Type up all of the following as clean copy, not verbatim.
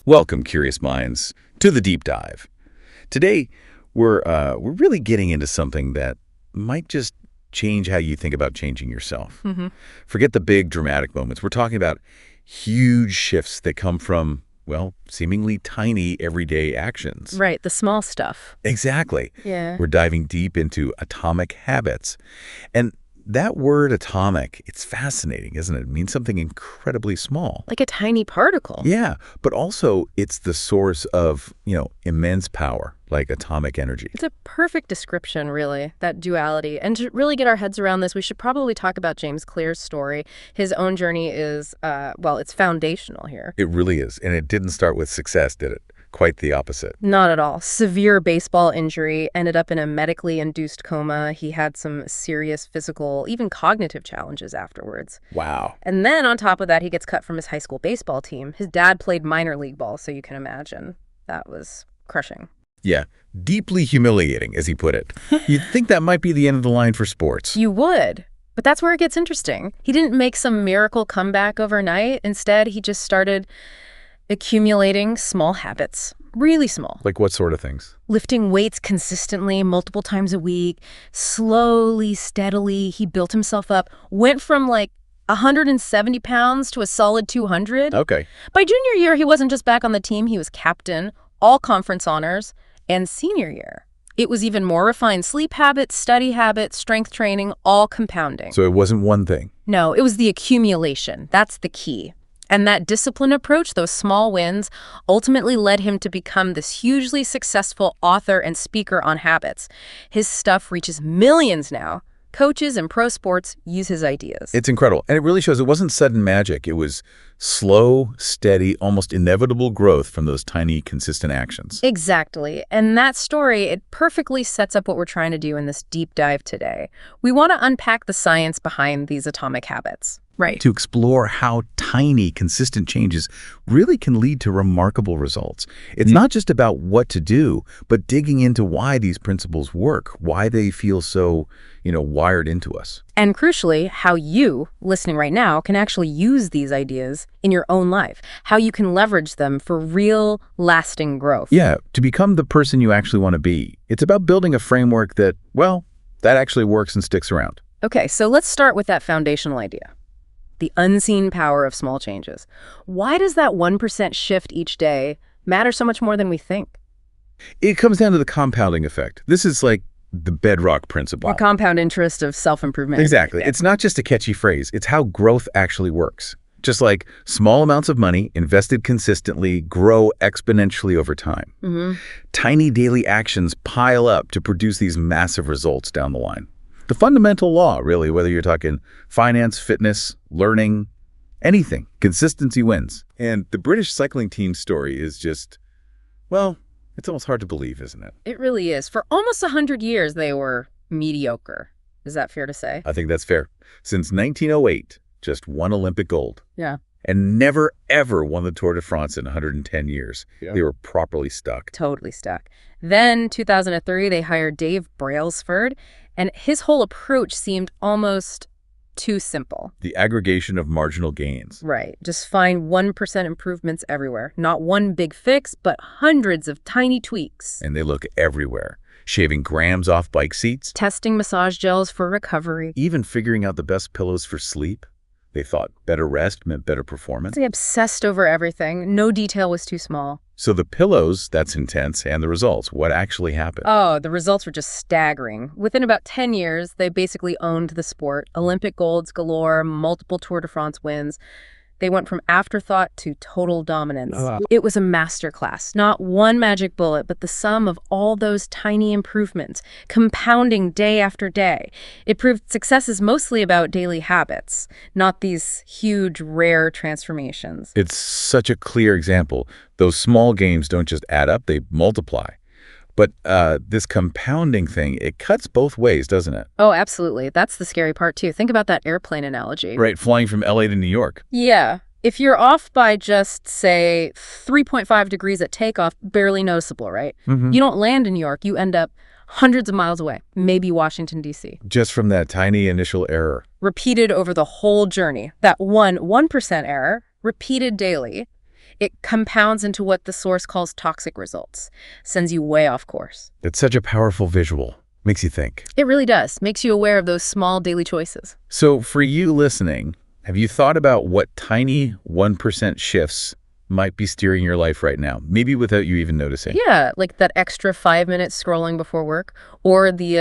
Welcome, curious minds, to the deep dive. Today, we're really getting into something that might just change how you think about changing yourself. Forget the big dramatic moments. We're talking about huge shifts that come from, well, seemingly tiny everyday actions. Right, the small stuff. Exactly. Yeah. We're diving deep into atomic habits. And that word atomic, it's fascinating, isn't it? It means something incredibly small. Like a tiny particle. Yeah, but also it's the source of, immense power, like atomic energy. It's a perfect description, really, that duality. And to really get our heads around this, we should probably talk about James Clear's story. His own journey is, it's foundational here. It really is. And it didn't start with success, did it? Quite the opposite. Not at all. Severe baseball injury, ended up in a medically induced coma. He had some serious physical, even cognitive challenges afterwards. Wow. And then on top of that, he gets cut from his high school baseball team. His dad played minor league ball, so you can imagine. That was crushing. Yeah, deeply humiliating, as he put it. You'd think that might be the end of the line for sports. You would. But that's where it gets interesting. He didn't make some miracle comeback overnight. Instead, he just started accumulating small habits, really small. Like what sort of things? Lifting weights consistently, multiple times a week, slowly, steadily. He built himself up, went from 170 pounds to a solid 200. Okay. By junior year, he wasn't just back on the team, he was captain, all conference honors, and senior year. It was even more refined: sleep habits, study habits, strength training, all compounding. So it wasn't one thing. No, it was the accumulation. That's the key. And that disciplined approach, those small wins, ultimately led him to become this hugely successful author and speaker on habits. His stuff reaches millions now. Coaches and pro sports use his ideas. It's incredible. And it really shows it wasn't sudden magic. It was slow, steady, almost inevitable growth from those tiny, consistent actions. Exactly. And that story, it perfectly sets up what we're trying to do in this deep dive today. We want to unpack the science behind these atomic habits. Right. To explore how tiny, consistent changes really can lead to remarkable results. It's not just about what to do, but digging into why these principles work, why they feel so, wired into us. And crucially, how you, listening right now, can actually use these ideas in your own life, how you can leverage them for real, lasting growth. Yeah, to become the person you actually want to be. It's about building a framework that actually works and sticks around. Okay, so let's start with that foundational idea. The unseen power of small changes. Why does that 1% shift each day matter so much more than we think? It comes down to the compounding effect. This is like the bedrock principle. The compound interest of self-improvement. Exactly. Yeah. It's not just a catchy phrase. It's how growth actually works. Just like small amounts of money invested consistently grow exponentially over time. Tiny daily actions pile up to produce these massive results down the line. The fundamental law, really, whether you're talking finance, fitness, learning, anything, consistency wins. And the British cycling team's story is just, it's almost hard to believe, isn't it? It really is. For almost 100 years, they were mediocre. Is that fair to say? I think that's fair. Since 1908, just one Olympic gold. Yeah. And never, ever won the Tour de France in 110 years. Yeah. They were properly stuck. Totally stuck. Then, 2003, they hired Dave Brailsford, and his whole approach seemed almost too simple. The aggregation of marginal gains. Right. Just find 1% improvements everywhere. Not one big fix, but hundreds of tiny tweaks. And they look everywhere. Shaving grams off bike seats. Testing massage gels for recovery. Even figuring out the best pillows for sleep. They thought better rest meant better performance. They obsessed over everything. No detail was too small. So the pillows, that's intense, and the results, what actually happened? Oh, the results were just staggering. Within about 10 years, they basically owned the sport. Olympic golds galore, multiple Tour de France wins. They went from afterthought to total dominance. It was a masterclass. Not one magic bullet, but the sum of all those tiny improvements, compounding day after day. It proved success is mostly about daily habits, not these huge, rare transformations. It's such a clear example. Those small gains don't just add up, they multiply. But this compounding thing, it cuts both ways, doesn't it? Oh, absolutely. That's the scary part, too. Think about that airplane analogy. Right, flying from LA to New York. Yeah. If you're off by just, say, 3.5 degrees at takeoff, barely noticeable, right? You don't land in New York. You end up hundreds of miles away, maybe Washington, D.C. Just from that tiny initial error. Repeated over the whole journey. That 1% error, repeated daily, It compounds into what the source calls toxic results, sends you way off course. It's such a powerful visual. Makes you think. It really does. Makes you aware of those small daily choices. So for you listening, have you thought about what tiny 1% shifts might be steering your life right now, maybe without you even noticing? Yeah, like that extra 5 minutes scrolling before work, or the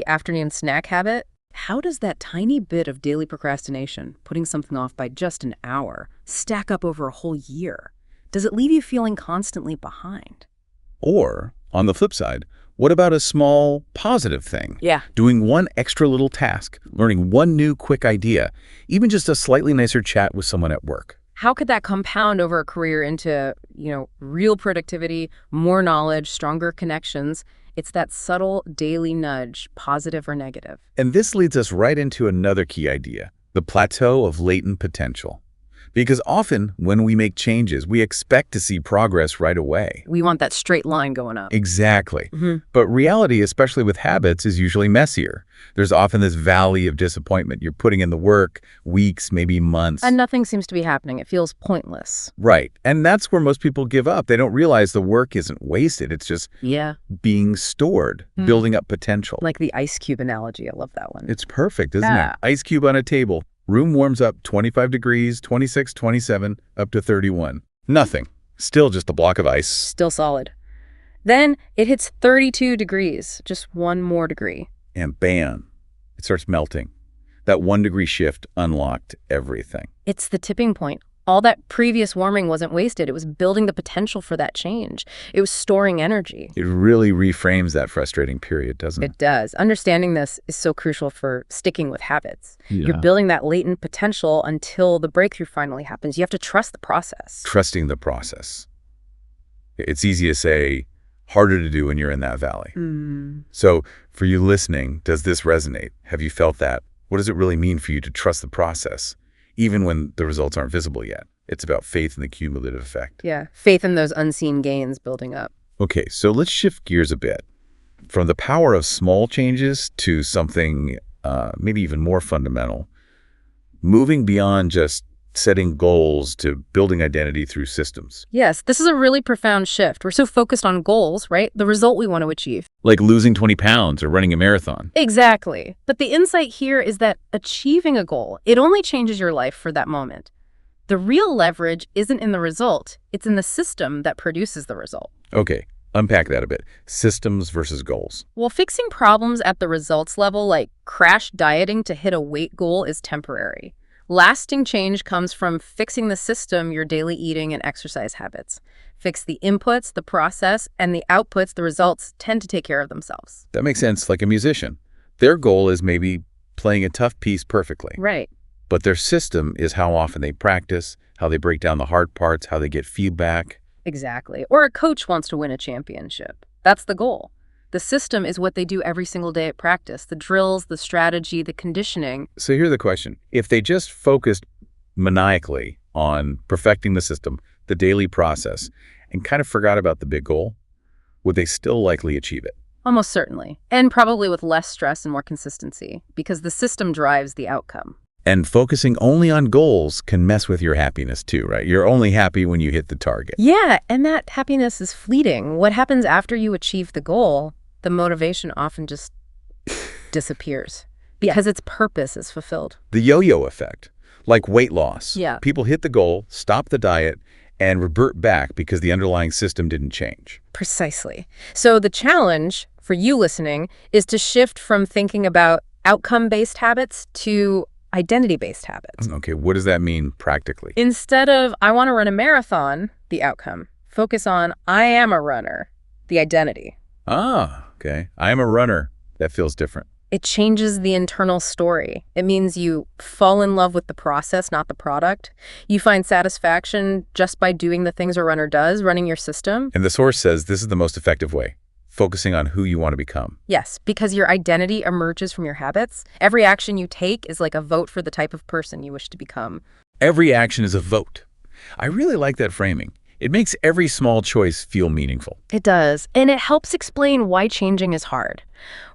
afternoon snack habit. How does that tiny bit of daily procrastination, putting something off by just an hour, stack up over a whole year? Does it leave you feeling constantly behind? Or, on the flip side, what about a small positive thing? Yeah. Doing one extra little task, learning one new quick idea, even just a slightly nicer chat with someone at work. How could that compound over a career into, real productivity, more knowledge, stronger connections? It's that subtle daily nudge, positive or negative. And this leads us right into another key idea, the plateau of latent potential. Because often, when we make changes, we expect to see progress right away. We want that straight line going up. Exactly. But reality, especially with habits, is usually messier. There's often this valley of disappointment. You're putting in the work, weeks, maybe months. And nothing seems to be happening. It feels pointless. Right. And that's where most people give up. They don't realize the work isn't wasted. It's just being stored, building up potential. Like the ice cube analogy. I love that one. It's perfect, isn't it? Ice cube on a table. Room warms up 25 degrees, 26, 27, up to 31. Nothing. Still just a block of ice. Still solid. Then it hits 32 degrees, just one more degree. And bam, it starts melting. That 1 degree shift unlocked everything. It's the tipping point. All that previous warming wasn't wasted. It was building the potential for that change. It was storing energy. It really reframes that frustrating period, doesn't it? It does. Understanding this is so crucial for sticking with habits. You're building that latent potential until the breakthrough finally happens. You have to trust the process. Trusting the process. It's easy to say, harder to do when you're in that valley. So for you listening, does this resonate? Have you felt that? What does it really mean for you to trust the process? Even when the results aren't visible yet. It's about faith in the cumulative effect. Yeah, faith in those unseen gains building up. Okay, so let's shift gears a bit. From the power of small changes to something maybe even more fundamental. Moving beyond just setting goals to building identity through systems. Yes, this is a really profound shift. We're so focused on goals, right? The result we want to achieve. Like losing 20 pounds or running a marathon. Exactly. But the insight here is that achieving a goal, it only changes your life for that moment. The real leverage isn't in the result. It's in the system that produces the result. Okay, unpack that a bit. Systems versus goals. Well, fixing problems at the results level, like crash dieting to hit a weight goal, is temporary. Lasting change comes from fixing the system, your daily eating and exercise habits. Fix the inputs, the process, and the outputs, the results tend to take care of themselves. That makes sense, like a musician. Their goal is maybe playing a tough piece perfectly. Right. But their system is how often they practice, how they break down the hard parts, how they get feedback. Exactly. Or a coach wants to win a championship. That's the goal. The system is what they do every single day at practice. The drills, the strategy, the conditioning. So here's the question. If they just focused maniacally on perfecting the system, the daily process, and kind of forgot about the big goal, would they still likely achieve it? Almost certainly. And probably with less stress and more consistency, because the system drives the outcome. And focusing only on goals can mess with your happiness too, right? You're only happy when you hit the target. Yeah, and that happiness is fleeting. What happens after you achieve the goal? The motivation often just disappears because its purpose is fulfilled. The yo-yo effect, like weight loss. Yeah. People hit the goal, stop the diet, and revert back because the underlying system didn't change. Precisely. So the challenge for you listening is to shift from thinking about outcome-based habits to identity-based habits. Okay, what does that mean practically? Instead of, I want to run a marathon, the outcome, focus on, I am a runner, the identity. Ah, okay. I am a runner. That feels different. It changes the internal story. It means you fall in love with the process, not the product. You find satisfaction just by doing the things a runner does, running your system. And the source says this is the most effective way, focusing on who you want to become. Yes, because your identity emerges from your habits. Every action you take is like a vote for the type of person you wish to become. Every action is a vote. I really like that framing. It makes every small choice feel meaningful. It does, and it helps explain why changing is hard.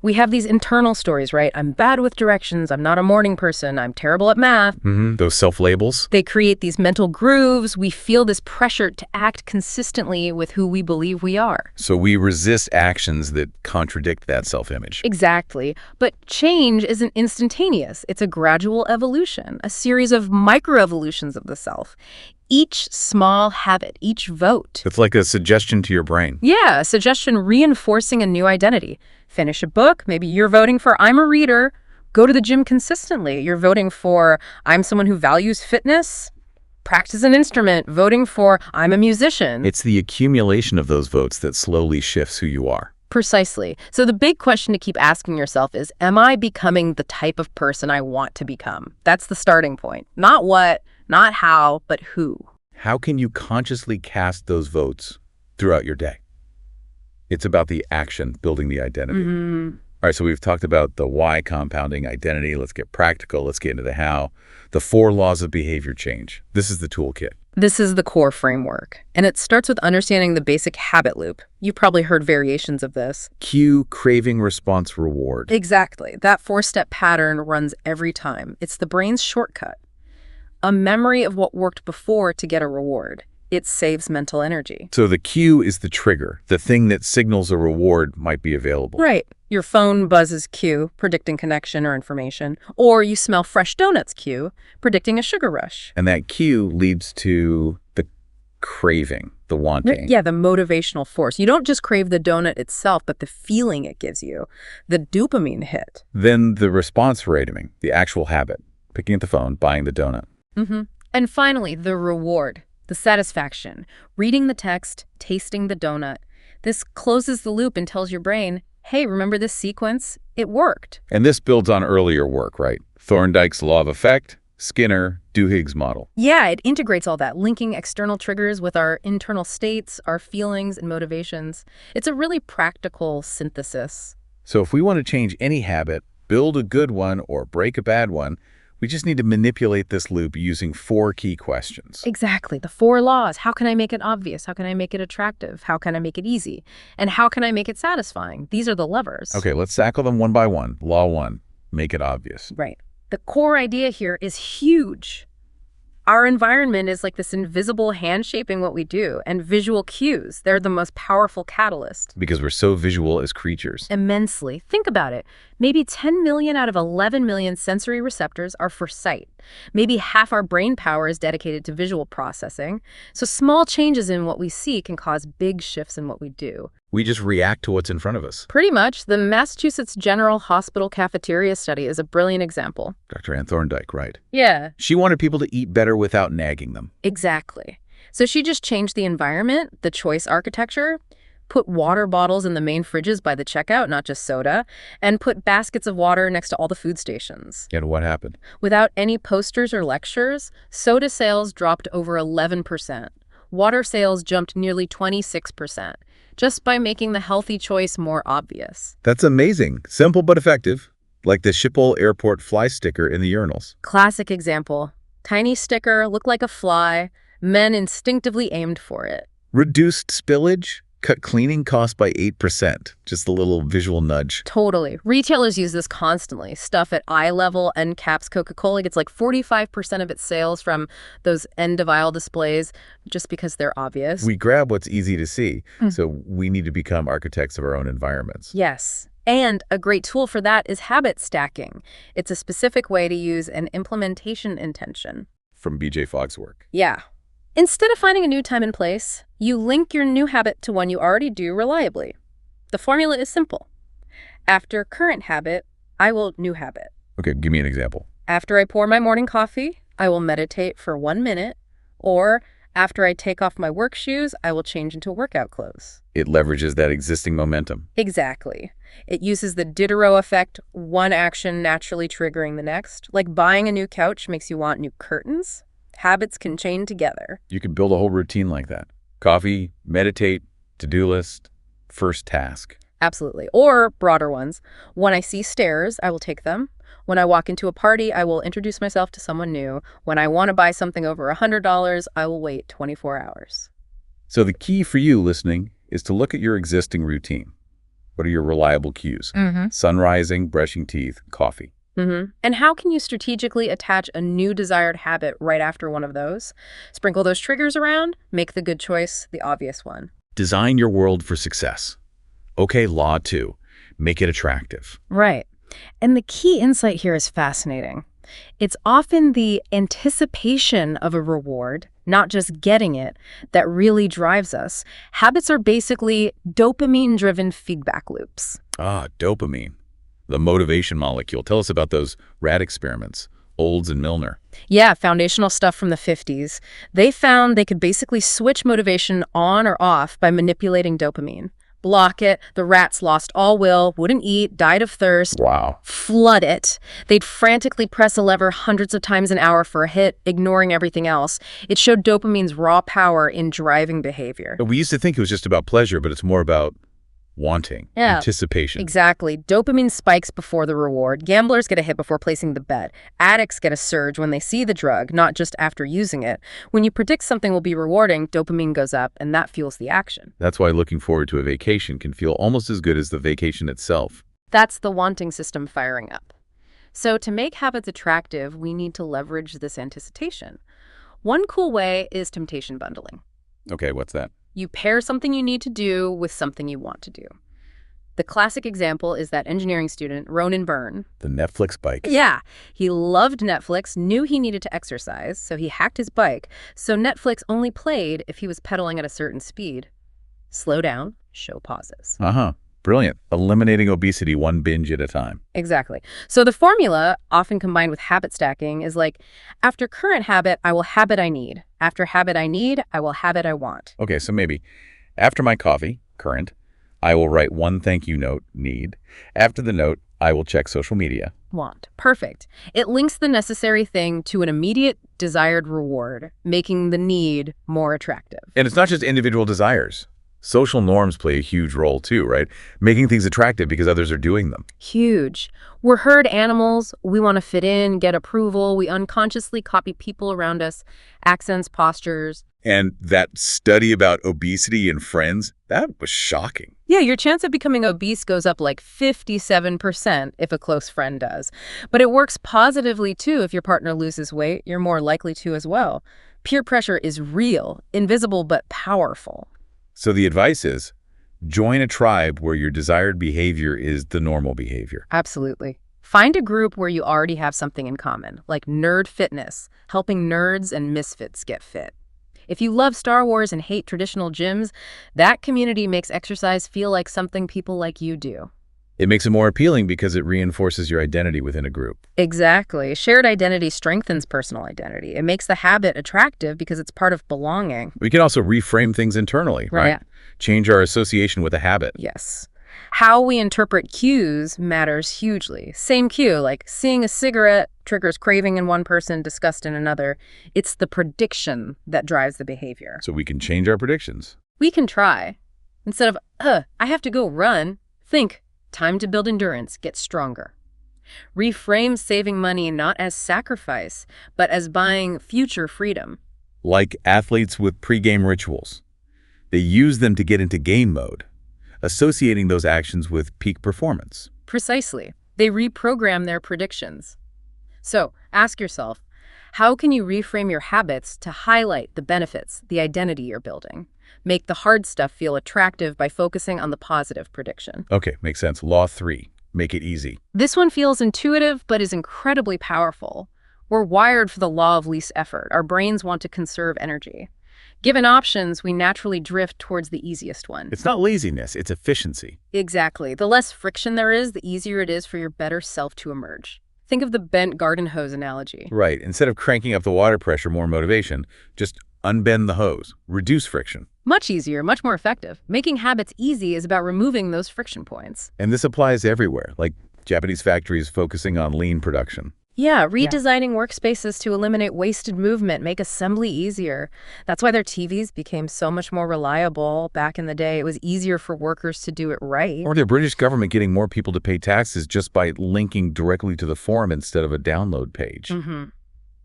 We have these internal stories, right? I'm bad with directions. I'm not a morning person. I'm terrible at math. Those self-labels. They create these mental grooves. We feel this pressure to act consistently with who we believe we are. So we resist actions that contradict that self-image. Exactly. But change isn't instantaneous. It's a gradual evolution, a series of microevolutions of the self. Each small habit, each vote. It's like a suggestion to your brain. Yeah, a suggestion reinforcing a new identity. Finish a book. Maybe you're voting for I'm a reader. Go to the gym consistently. You're voting for I'm someone who values fitness. Practice an instrument. Voting for I'm a musician. It's the accumulation of those votes that slowly shifts who you are. Precisely. So the big question to keep asking yourself is, am I becoming the type of person I want to become? That's the starting point. Not what, not how, but who. How can you consciously cast those votes throughout your day? It's about the action, building the identity. All right, so we've talked about the why compounding identity. Let's get practical. Let's get into the how. The 4 laws of behavior change. This is the toolkit. This is the core framework, and it starts with understanding the basic habit loop. You've probably heard variations of this. Cue, craving, response, reward. Exactly. That 4-step pattern runs every time. It's the brain's shortcut. A memory of what worked before to get a reward. It saves mental energy. So the cue is the trigger. The thing that signals a reward might be available. Right. Your phone buzzes cue, predicting connection or information. Or you smell fresh donuts cue, predicting a sugar rush. And that cue leads to the craving, the wanting. Yeah, the motivational force. You don't just crave the donut itself, but the feeling it gives you, the dopamine hit. Then the response rating, the actual habit, picking up the phone, buying the donut. And finally, the reward, the satisfaction, reading the text, tasting the donut. This closes the loop and tells your brain, hey, remember this sequence? It worked. And this builds on earlier work, right? Thorndike's law of effect, Skinner, Duhigg's model. Yeah, it integrates all that, linking external triggers with our internal states, our feelings and motivations. It's a really practical synthesis. So if we want to change any habit, build a good one or break a bad one, we just need to manipulate this loop using 4 key questions. Exactly. The 4 laws. How can I make it obvious? How can I make it attractive? How can I make it easy? And how can I make it satisfying? These are the levers. Okay, let's tackle them one by one. Law 1, make it obvious. Right. The core idea here is huge. Our environment is like this invisible hand shaping what we do, and visual cues, they're the most powerful catalyst. Because we're so visual as creatures. Immensely. Think about it. Maybe 10 million out of 11 million sensory receptors are for sight. Maybe half our brain power is dedicated to visual processing. So small changes in what we see can cause big shifts in what we do. We just react to what's in front of us. Pretty much. The Massachusetts General Hospital cafeteria study is a brilliant example. Dr. Ann Thorndike, right? Yeah. She wanted people to eat better without nagging them. Exactly. So she just changed the environment, the choice architecture, put water bottles in the main fridges by the checkout, not just soda, and put baskets of water next to all the food stations. And what happened? Without any posters or lectures, soda sales dropped over 11%. Water sales jumped nearly 26%, just by making the healthy choice more obvious. That's amazing. Simple but effective. Like the Schiphol Airport fly sticker in the urinals. Classic example. Tiny sticker, looked like a fly. Men instinctively aimed for it. Reduced spillage, cut cleaning costs by 8%. Just a little visual nudge. Totally. Retailers use this constantly. Stuff at eye level, end caps, Coca-Cola gets like 45% of its sales from those end-of-aisle displays just because they're obvious. We grab what's easy to see, so we need to become architects of our own environments. Yes. And a great tool for that is habit stacking. It's a specific way to use an implementation intention. From BJ Fogg's work. Yeah. Instead of finding a new time and place, you link your new habit to one you already do reliably. The formula is simple. After current habit, I will new habit. Okay, give me an example. After I pour my morning coffee, I will meditate for 1 minute. Or after I take off my work shoes, I will change into workout clothes. It leverages that existing momentum. Exactly. It uses the Diderot effect, one action naturally triggering the next. Like buying a new couch makes you want new curtains. Habits can chain together. You could build a whole routine like that. Coffee, meditate, to-do list, first task. Absolutely. Or broader ones. When I see stairs, I will take them. When I walk into a party, I will introduce myself to someone new. When I want to buy something over $100, I will wait 24 hours. So the key for you listening is to look at your existing routine. What are your reliable cues? Sun rising, brushing teeth, coffee. And how can you strategically attach a new desired habit right after one of those? Sprinkle those triggers around, make the good choice the obvious one. Design your world for success. Okay, law 2. Make it attractive. Right. And the key insight here is fascinating. It's often the anticipation of a reward, not just getting it, that really drives us. Habits are basically dopamine-driven feedback loops. Ah, dopamine. The motivation molecule. Tell us about those rat experiments, Olds and Milner. Yeah, foundational stuff from the 50s. They found they could basically switch motivation on or off by manipulating dopamine. Block it, the rats lost all will, wouldn't eat, died of thirst. Wow. Flood it. They'd frantically press a lever hundreds of times an hour for a hit, ignoring everything else. It showed dopamine's raw power in driving behavior. We used to think it was just about pleasure, but it's more about wanting, anticipation. Exactly. Dopamine spikes before the reward. Gamblers get a hit before placing the bet. Addicts get a surge when they see the drug, not just after using it. When you predict something will be rewarding, dopamine goes up, and that fuels the action. That's why looking forward to a vacation can feel almost as good as the vacation itself. That's the wanting system firing up. So to make habits attractive, we need to leverage this anticipation. One cool way is temptation bundling. Okay, what's that? You pair something you need to do with something you want to do. The classic example is that engineering student, Ronan Byrne. The Netflix bike. Yeah, he loved Netflix, knew he needed to exercise, so he hacked his bike. So Netflix only played if he was pedaling at a certain speed. Slow down, show pauses. Brilliant. Eliminating obesity one binge at a time. Exactly. So the formula, often combined with habit stacking, is like, after current habit, I will habit I need. After habit I need, I will habit I want. Okay, so maybe after my coffee, current, I will write one thank you note, need. After the note, I will check social media. Want. Perfect. It links the necessary thing to an immediate desired reward, making the need more attractive. And it's not just individual desires. Social norms play a huge role too, right? Making things attractive because others are doing them. Huge. We're herd animals. We want to fit in, get approval. We unconsciously copy people around us, accents, postures. And that study about obesity in Friends, that was shocking. Yeah, your chance of becoming obese goes up like 57% if a close friend does. But it works positively too. If your partner loses weight, you're more likely to as well. Peer pressure is real, invisible but powerful. So the advice is, join a tribe where your desired behavior is the normal behavior. Absolutely. Find a group where you already have something in common, like nerd fitness, helping nerds and misfits get fit. If you love Star Wars and hate traditional gyms, that community makes exercise feel like something people like you do. It makes it more appealing because it reinforces your identity within a group. Exactly. Shared identity strengthens personal identity. It makes the habit attractive because it's part of belonging. We can also reframe things internally, right? Yeah. Change our association with a habit. Yes. How we interpret cues matters hugely. Same cue, like seeing a cigarette triggers craving in one person, disgust in another. It's the prediction that drives the behavior. So we can change our predictions. We can try. Instead of, I have to go run, think, time to build endurance, get stronger. Reframe saving money not as sacrifice, but as buying future freedom. Like athletes with pre-game rituals. They use them to get into game mode, associating those actions with peak performance. Precisely. They reprogram their predictions. So, ask yourself, how can you reframe your habits to highlight the benefits, the identity you're building? Make the hard stuff feel attractive by focusing on the positive prediction. Okay, makes sense. Law 3, make it easy. This one feels intuitive, but is incredibly powerful. We're wired for the law of least effort. Our brains want to conserve energy. Given options, we naturally drift towards the easiest one. It's not laziness, it's efficiency. Exactly. The less friction there is, the easier it is for your better self to emerge. Think of the bent garden hose analogy. Right. Instead of cranking up the water pressure, more motivation, just unbend the hose, reduce friction. Much easier, much more effective. Making habits easy is about removing those friction points. And this applies everywhere, like Japanese factories focusing on lean production. Yeah, redesigning workspaces to eliminate wasted movement, make assembly easier. That's why their TVs became so much more reliable back in the day. It was easier for workers to do it right. Or the British government getting more people to pay taxes just by linking directly to the form instead of a download page.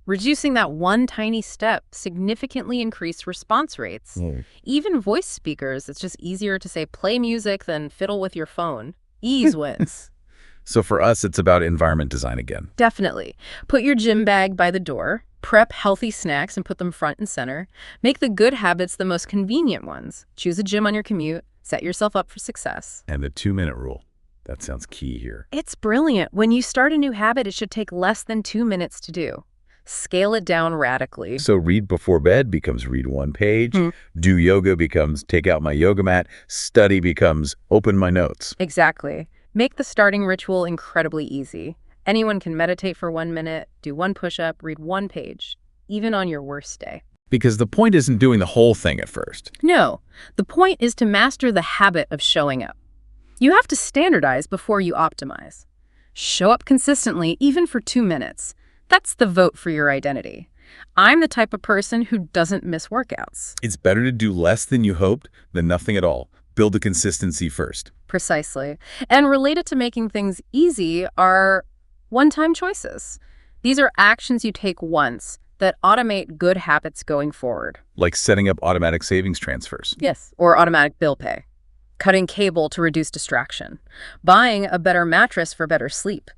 Reducing that one tiny step significantly increased response rates. Even voice speakers, it's just easier to say play music than fiddle with your phone. Ease wins. So for us, it's about environment design again. Definitely. Put your gym bag by the door, prep healthy snacks and put them front and center. Make the good habits the most convenient ones. Choose a gym on your commute. Set yourself up for success. And the 2-minute rule. That sounds key here. It's brilliant. When you start a new habit, it should take less than 2 minutes to do. Scale it down radically. So read before bed becomes read one page. Do yoga becomes take out my yoga mat. Study becomes open my notes. Exactly. Make the starting ritual incredibly easy. Anyone can meditate for 1 minute, do one push-up, read one page, even on your worst day. Because the point isn't doing the whole thing at first. No, the point is to master the habit of showing up. You have to standardize before you optimize. Show up consistently, even for 2 minutes. That's the vote for your identity. I'm the type of person who doesn't miss workouts. It's better to do less than you hoped than nothing at all. Build the consistency first. Precisely. And related to making things easy are one-time choices. These are actions you take once that automate good habits going forward. Like setting up automatic savings transfers. Yes. Or automatic bill pay. Cutting cable to reduce distraction. Buying a better mattress for better sleep.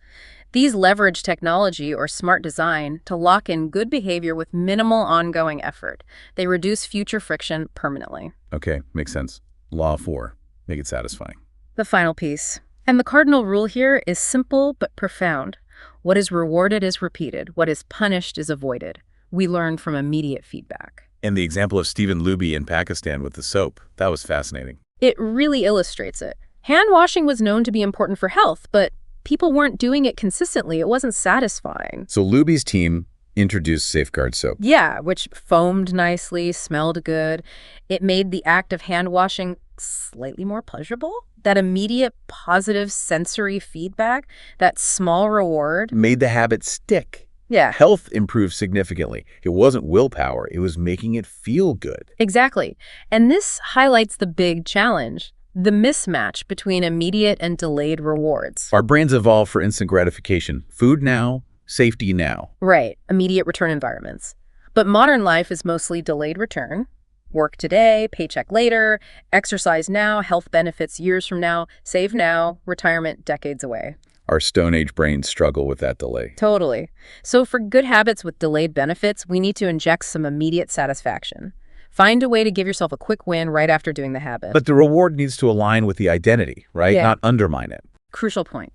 These leverage technology or smart design to lock in good behavior with minimal ongoing effort. They reduce future friction permanently. Okay, makes sense. Law 4. Make it satisfying. The final piece. And the cardinal rule here is simple but profound. What is rewarded is repeated. What is punished is avoided. We learn from immediate feedback. And the example of Stephen Luby in Pakistan with the soap, that was fascinating. It really illustrates it. Hand washing was known to be important for health, but people weren't doing it consistently. It wasn't satisfying. So Luby's team introduced Safeguard soap. Yeah, which foamed nicely, smelled good. It made the act of hand washing slightly more pleasurable. That immediate positive sensory feedback, that small reward. Made the habit stick. Yeah. Health improved significantly. It wasn't willpower. It was making it feel good. Exactly. And this highlights the big challenge. The mismatch between immediate and delayed rewards. Our brains evolved for instant gratification. Food now, safety now. Right, immediate return environments. But modern life is mostly delayed return. Work today, paycheck later, exercise now, health benefits years from now, save now, retirement decades away. Our Stone Age brains struggle with that delay. Totally. So for good habits with delayed benefits, we need to inject some immediate satisfaction. Find a way to give yourself a quick win right after doing the habit. But the reward needs to align with the identity, right? Yeah. Not undermine it. Crucial point.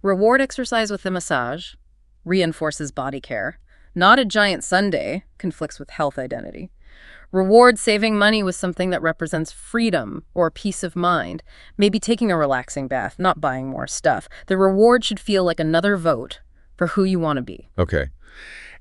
Reward exercise with a massage, reinforces body care. Not a giant sundae, conflicts with health identity. Reward saving money with something that represents freedom or peace of mind. Maybe taking a relaxing bath, not buying more stuff. The reward should feel like another vote for who you want to be. Okay.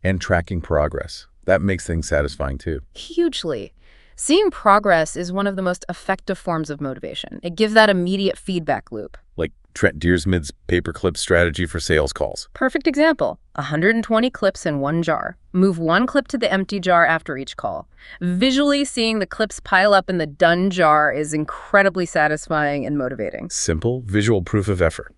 And tracking progress. That makes things satisfying too. Hugely. Seeing progress is one of the most effective forms of motivation. It gives that immediate feedback loop. Like Trent Dearsmid's paperclip strategy for sales calls. Perfect example. 120 clips in one jar. Move one clip to the empty jar after each call. Visually seeing the clips pile up in the done jar is incredibly satisfying and motivating. Simple, visual proof of effort.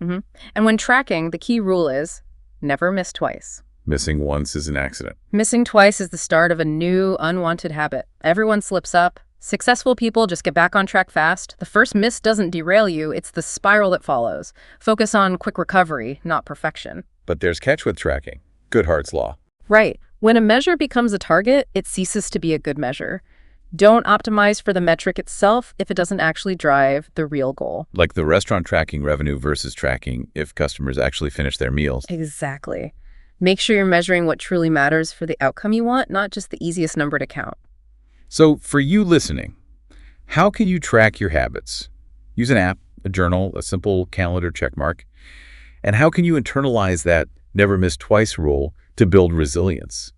And when tracking, the key rule is never miss twice. Missing once is an accident. Missing twice is the start of a new, unwanted habit. Everyone slips up. Successful people just get back on track fast. The first miss doesn't derail you, it's the spiral that follows. Focus on quick recovery, not perfection. But there's catch with tracking. Goodhart's law. Right. When a measure becomes a target, it ceases to be a good measure. Don't optimize for the metric itself if it doesn't actually drive the real goal. Like the restaurant tracking revenue versus tracking if customers actually finish their meals. Exactly. Make sure you're measuring what truly matters for the outcome you want, not just the easiest number to count. So for you listening, how can you track your habits? Use an app, a journal, a simple calendar checkmark. And how can you internalize that never miss twice rule to build resilience?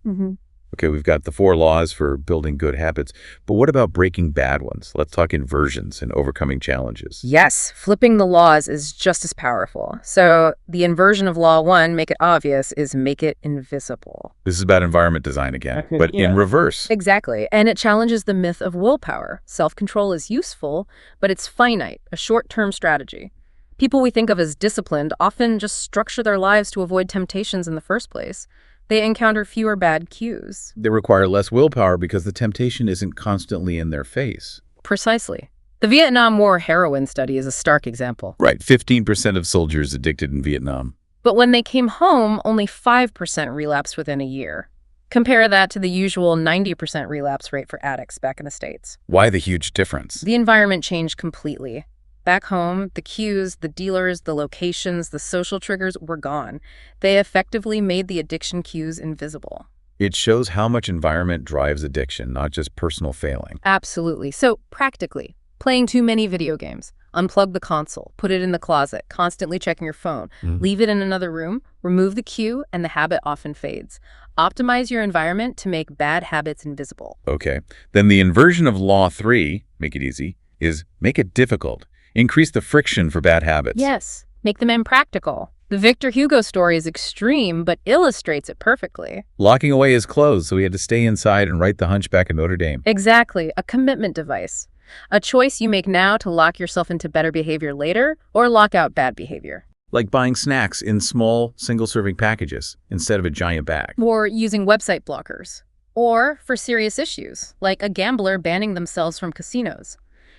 Okay, we've got the 4 laws for building good habits, but what about breaking bad ones? Let's talk inversions and overcoming challenges. Yes, flipping the laws is just as powerful. So the inversion of law 1, make it obvious, is make it invisible. This is about environment design again, but in reverse. Exactly. And it challenges the myth of willpower. Self-control is useful, but it's finite, a short-term strategy. People we think of as disciplined often just structure their lives to avoid temptations in the first place. They encounter fewer bad cues. They require less willpower because the temptation isn't constantly in their face. Precisely. The Vietnam War heroin study is a stark example. Right, 15% of soldiers addicted in Vietnam. But when they came home, only 5% relapsed within a year. Compare that to the usual 90% relapse rate for addicts back in the States. Why the huge difference? The environment changed completely. Back home, the cues, the dealers, the locations, the social triggers were gone. They effectively made the addiction cues invisible. It shows how much environment drives addiction, not just personal failing. Absolutely. So, practically, playing too many video games. Unplug the console, put it in the closet, constantly checking your phone, leave it in another room, remove the cue, and the habit often fades. Optimize your environment to make bad habits invisible. Okay. Then the inversion of Law 3, make it easy, is make it difficult. Increase the friction for bad habits. Yes, make them impractical. The Victor Hugo story is extreme, but illustrates it perfectly. Locking away his clothes, so he had to stay inside and write The Hunchback of Notre Dame. Exactly, a commitment device. A choice you make now to lock yourself into better behavior later or lock out bad behavior. Like buying snacks in small, single-serving packages instead of a giant bag. Or using website blockers. Or for serious issues, like a gambler banning themselves from casinos.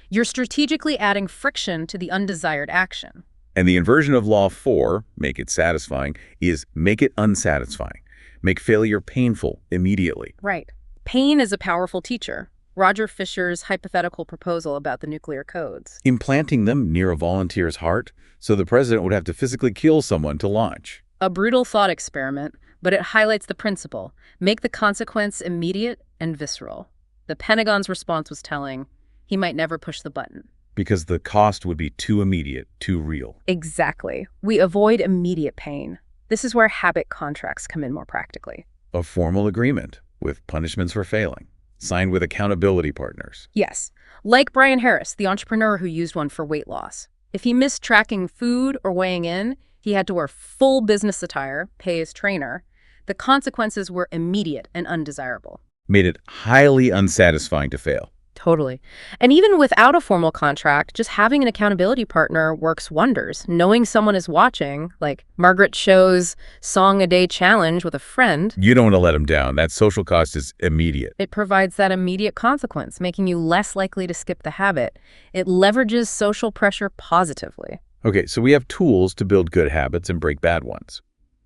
You're strategically adding friction to the undesired action. And the inversion of Law 4, make it satisfying, is make it unsatisfying. Make failure painful immediately. Right. Pain is a powerful teacher. Roger Fisher's hypothetical proposal about the nuclear codes. Implanting them near a volunteer's heart so the president would have to physically kill someone to launch. A brutal thought experiment, but it highlights the principle. Make the consequence immediate and visceral. The Pentagon's response was telling. He might never push the button. Because the cost would be too immediate, too real. Exactly. We avoid immediate pain. This is where habit contracts come in more practically. A formal agreement with punishments for failing, signed with accountability partners. Yes. Like Brian Harris, the entrepreneur who used one for weight loss. If he missed tracking food or weighing in, he had to wear full business attire, pay his trainer. The consequences were immediate and undesirable. Made it highly unsatisfying to fail. Totally. And even without a formal contract, just having an accountability partner works wonders. Knowing someone is watching, like Margaret Cho's Song a Day challenge with a friend. You don't want to let them down. That social cost is immediate. It provides that immediate consequence, making you less likely to skip the habit. It leverages social pressure positively. Okay, so we have tools to build good habits and break bad ones.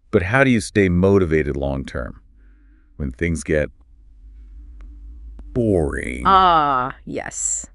But how do you stay motivated long term when things get boring? Ah, yes.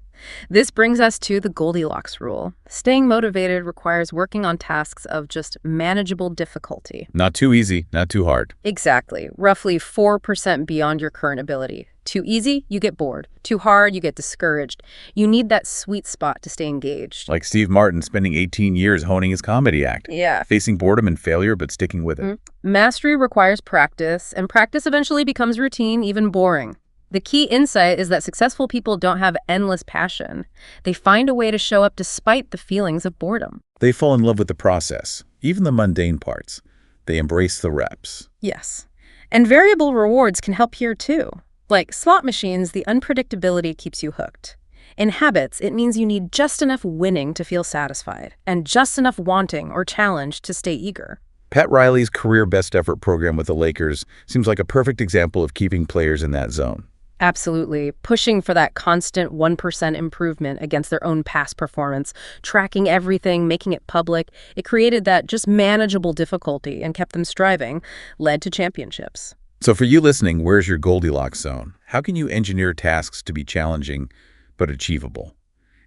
This brings us to the Goldilocks rule. Staying motivated requires working on tasks of just manageable difficulty. Not too easy, not too hard. Exactly. Roughly 4% beyond your current ability. Too easy, you get bored. Too hard, you get discouraged. You need that sweet spot to stay engaged. Like Steve Martin spending 18 years honing his comedy act. Yeah. Facing boredom and failure, but sticking with it. Mastery requires practice, and practice eventually becomes routine, even boring. The key insight is that successful people don't have endless passion. They find a way to show up despite the feelings of boredom. They fall in love with the process, even the mundane parts. They embrace the reps. Yes. And variable rewards can help here too. Like slot machines, the unpredictability keeps you hooked. In habits, it means you need just enough winning to feel satisfied, and just enough wanting or challenge to stay eager. Pat Riley's career best effort program with the Lakers seems like a perfect example of keeping players in that zone. Absolutely. Pushing for that constant 1% improvement against their own past performance, tracking everything, making it public. It created that just manageable difficulty and kept them striving, led to championships. So for you listening, where's your Goldilocks zone? How can you engineer tasks to be challenging but achievable?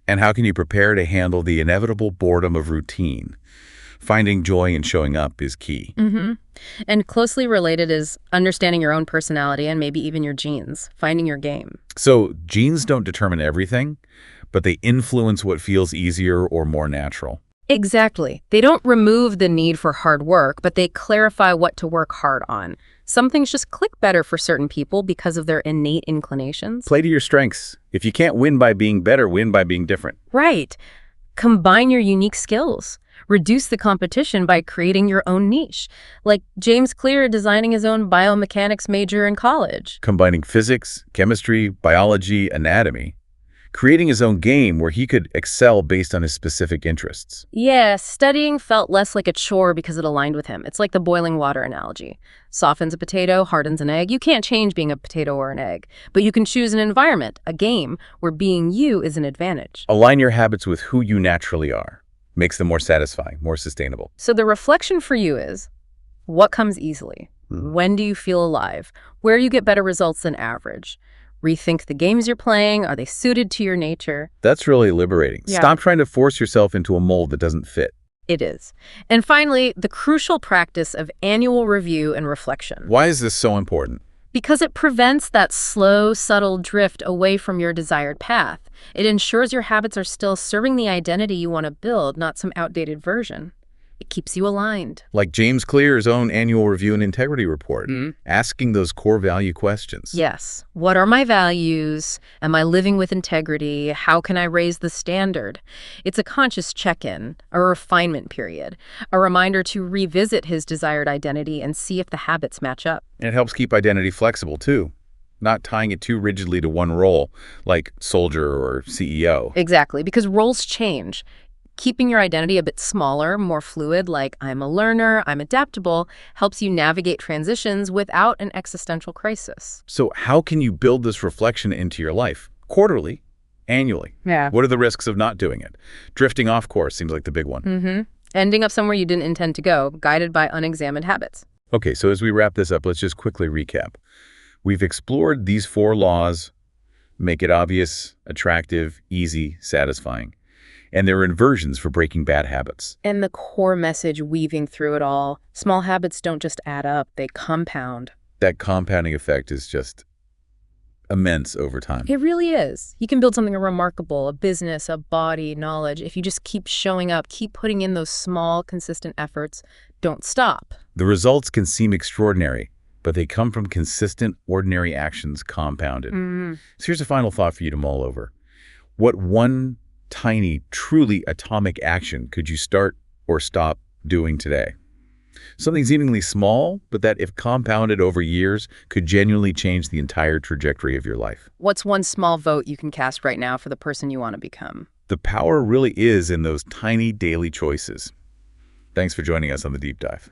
And how can you prepare to handle the inevitable boredom of routine? Finding joy in showing up is key. And closely related is understanding your own personality and maybe even your genes, finding your game. So genes don't determine everything, but they influence what feels easier or more natural. Exactly. They don't remove the need for hard work, but they clarify what to work hard on. Some things just click better for certain people because of their innate inclinations. Play to your strengths. If you can't win by being better, win by being different. Right. Combine your unique skills. Reduce the competition by creating your own niche, like James Clear designing his own biomechanics major in college. Combining physics, chemistry, biology, anatomy. creating his own game where he could excel based on his specific interests. Yeah, studying felt less like a chore because it aligned with him. It's like the boiling water analogy. Softens a potato, hardens an egg. You can't change being a potato or an egg, but you can choose an environment, a game, where being you is an advantage. Align your habits with who you naturally are. Makes them more satisfying, more sustainable. So the reflection for you is, what comes easily? When do you feel alive? Where you get better results than average? Rethink the games you're playing. Are they suited to your nature? That's really liberating. Yeah. Stop trying to force yourself into a mold that doesn't fit. It is. And finally, the crucial practice of annual review and reflection. Why is this so important? Because it prevents that slow, subtle drift away from your desired path. It ensures your habits are still serving the identity you want to build, not some outdated version. It keeps you aligned. Like James Clear's own annual review and integrity report, asking those core value questions. Yes. What are my values? Am I living with integrity? How can I raise the standard? It's a conscious check-in, a refinement period, a reminder to revisit his desired identity and see if the habits match up. And it helps keep identity flexible, too. Not tying it too rigidly to one role, like soldier or CEO. Exactly, because roles change. Keeping your identity a bit smaller, more fluid, like I'm a learner, I'm adaptable, helps you navigate transitions without an existential crisis. So how can you build this reflection into your life? Quarterly, annually. Yeah. What are the risks of not doing it? Drifting off course seems like the big one. Ending up somewhere you didn't intend to go, guided by unexamined habits. Okay, so as we wrap this up, let's just quickly recap. We've explored these 4 laws, make it obvious, attractive, easy, satisfying. And there are inversions for breaking bad habits. And the core message weaving through it all, small habits don't just add up, they compound. That compounding effect is just immense over time. It really is. You can build something remarkable, a business, a body, knowledge, if you just keep showing up, keep putting in those small, consistent efforts. Don't stop. The results can seem extraordinary, but they come from consistent, ordinary actions compounded. So here's a final thought for you to mull over. What one tiny, truly atomic action could you start or stop doing today? Something seemingly small, but that if compounded over years, could genuinely change the entire trajectory of your life. What's one small vote you can cast right now for the person you want to become? The power really is in those tiny daily choices. Thanks for joining us on The Deep Dive.